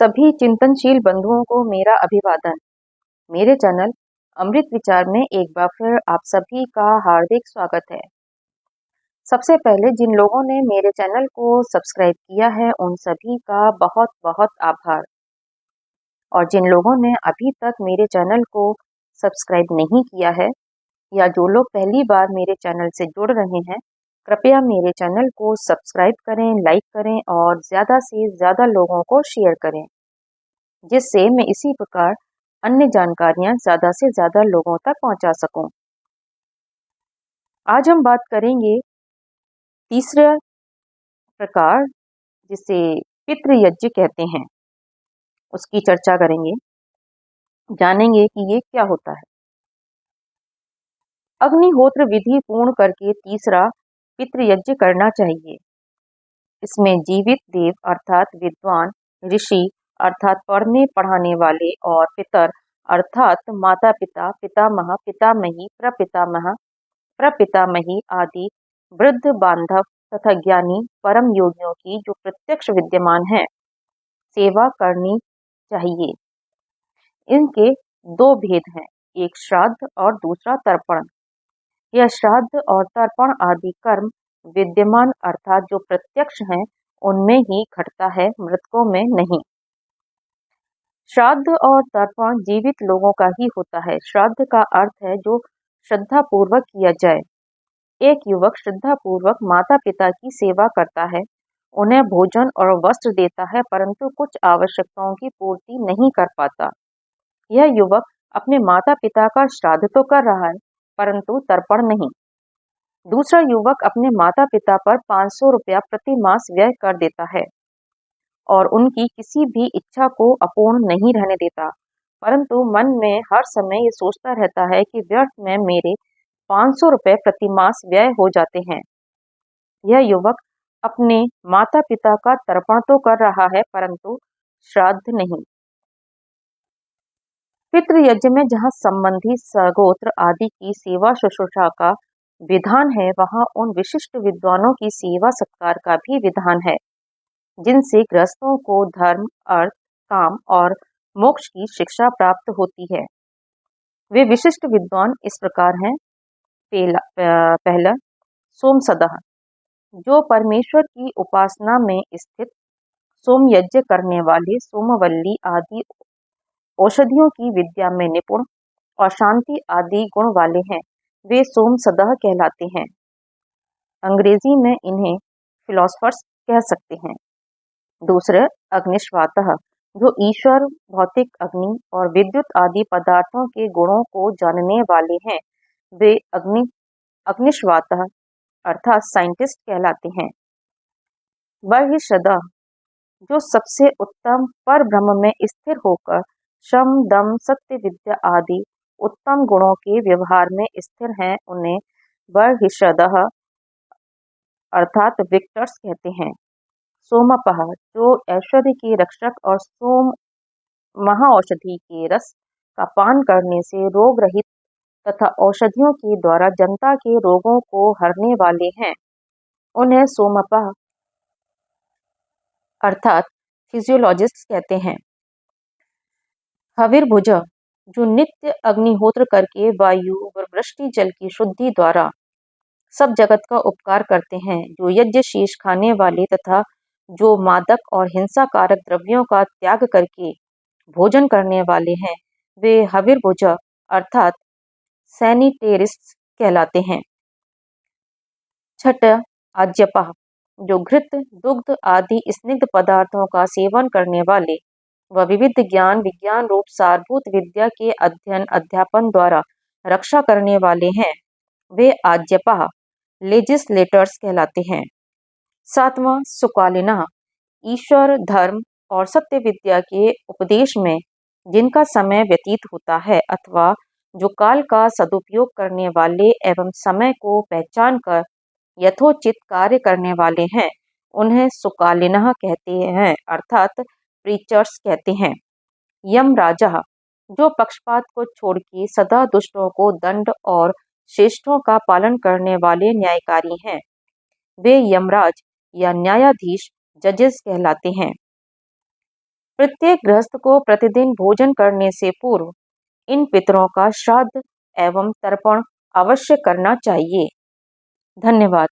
सभी चिंतनशील बंधुओं को मेरा अभिवादन। मेरे चैनल अमृत विचार में एक बार फिर आप सभी का हार्दिक स्वागत है। सबसे पहले जिन लोगों ने मेरे चैनल को सब्सक्राइब किया है उन सभी का बहुत बहुत आभार, और जिन लोगों ने अभी तक मेरे चैनल को सब्सक्राइब नहीं किया है या जो लोग पहली बार मेरे चैनल से जुड़ रहे हैं, कृपया मेरे चैनल को सब्सक्राइब करें, लाइक करें और ज़्यादा से ज़्यादा लोगों को शेयर करें, जिससे मैं इसी प्रकार अन्य जानकारियां ज़्यादा से ज़्यादा लोगों तक पहुंचा सकूं। आज हम बात करेंगे तीसरा प्रकार, जिसे पितृयज्ञ कहते हैं, उसकी चर्चा करेंगे, जानेंगे कि ये क्या होता है। अग्निहोत्र विधि पूर्ण करके तीसरा पितृयज्ञ करना चाहिए। इसमें जीवित देव अर्थात विद्वान, ऋषि अर्थात पढ़ने पढ़ाने वाले, और पितर अर्थात माता पिता, पितामह, पितामही, प्रपितामह, प्रपितामही आदि वृद्ध बांधव तथा ज्ञानी परम योगियों की जो प्रत्यक्ष विद्यमान है सेवा करनी चाहिए। इनके दो भेद हैं, एक श्राद्ध और दूसरा तर्पण। यह श्राद्ध और तर्पण आदि कर्म विद्यमान अर्थात जो प्रत्यक्ष हैं उनमें ही घटता है, मृतकों में नहीं। श्राद्ध और तर्पण जीवित लोगों का ही होता है। श्राद्ध का अर्थ है जो श्रद्धा पूर्वक किया जाए। एक युवक श्रद्धा पूर्वक माता पिता की सेवा करता है, उन्हें भोजन और वस्त्र देता है, परंतु कुछ आवश्यकताओं की पूर्ति नहीं कर पाता। यह युवक अपने माता पिता का श्राद्ध तो कर रहा है, परंतु तर्पण नहीं। दूसरा युवक अपने माता पिता पर 500 रुपया प्रति मास व्यय कर देता है और उनकी किसी भी इच्छा को अपूर्ण नहीं रहने देता, परंतु मन में हर समय ये सोचता रहता है कि व्यर्थ में मेरे 500 रुपये प्रति मास व्यय हो जाते हैं। यह युवक अपने माता पिता का तर्पण तो कर रहा है, परंतु श्राद्ध नहीं। पितृयज्ञ में जहाँ संबंधी सगोत्र आदि की सेवा शुश्रूषा का विधान है, वहाँ उन विशिष्ट विद्वानों की सेवा सत्कार का भी विधान है, जिनसे गृहस्थों को धर्म, अर्थ, काम और मोक्ष की शिक्षा प्राप्त होती है। वे विशिष्ट विद्वान इस प्रकार हैं। पहला, सोमसदः, जो परमेश्वर की उपासना में स्थित, सोमयज्ञ करने वाले, सोमवल्ली आदि औषधियों की विद्या में निपुण और शांति आदि गुण वाले हैं, वे सोमसदः कहलाते हैं। अंग्रेजी में इन्हें फिलोसफर्स कह सकते हैं। दूसरे, अग्निश्वातः, जो ईश्वर, भौतिक अग्नि और विद्युत आदि पदार्थों के गुणों को जानने वाले हैं, वे अग्निश्वातः अर्थात साइंटिस्ट कहलाते हैं। बर्हिषदः, जो सबसे उत्तम पर ब्रह्म में स्थिर होकर शम, दम, सत्य, विद्या आदि उत्तम गुणों के व्यवहार में स्थिर हैं, उन्हें बर्हिषदः अर्थात विक्टर्स कहते हैं। सोमपः, जो ऐश्वर्य के रक्षक और सोम महाऔषधि के रस का पान करने से रोग रहित तथा औषधियों के द्वारा जनता के रोगों को हरने वाले हैं, उन्हें सोमपः अर्थात फिजियोलॉजिस्ट कहते हैं। हविर्भुज, जो नित्य अग्निहोत्र करके वायु और वृष्टि जल की शुद्धि द्वारा सब जगत का उपकार करते हैं, जो यज्ञ शीष खाने वाले तथा जो मादक और हिंसाकारक द्रव्यों का त्याग करके भोजन करने वाले हैं, वे हविर्भुज अर्थात सैनिटेरिस्ट कहलाते हैं। छठ, आज्यपः, जो घृत, दुग्ध आदि स्निग्ध पदार्थों का सेवन करने वाले व विविध ज्ञान विज्ञान रूप सारभूत विद्या के अध्ययन अध्यापन द्वारा रक्षा करने वाले हैं, वे आज्यपः लेजिस्लेटर्स कहलाते हैं। सातवां, सुकालिनः, ईश्वर, धर्म और सत्य विद्या के उपदेश में जिनका समय व्यतीत होता है अथवा जो काल का सदुपयोग करने वाले एवं समय को पहचान कर यथोचित कार्य करने वाले हैं, उन्हें सुकालिनः कहते हैं अर्थात प्रीचर्स कहते हैं। यमराजः, जो पक्षपात को छोड़ के सदा दुष्टों को दंड और श्रेष्ठों का पालन करने वाले न्यायकारी हैं, वे यमराज या न्यायाधीश जजेस कहलाते हैं। प्रत्येक गृहस्थ को प्रतिदिन भोजन करने से पूर्व इन पितरों का श्राद्ध एवं तर्पण अवश्य करना चाहिए। धन्यवाद।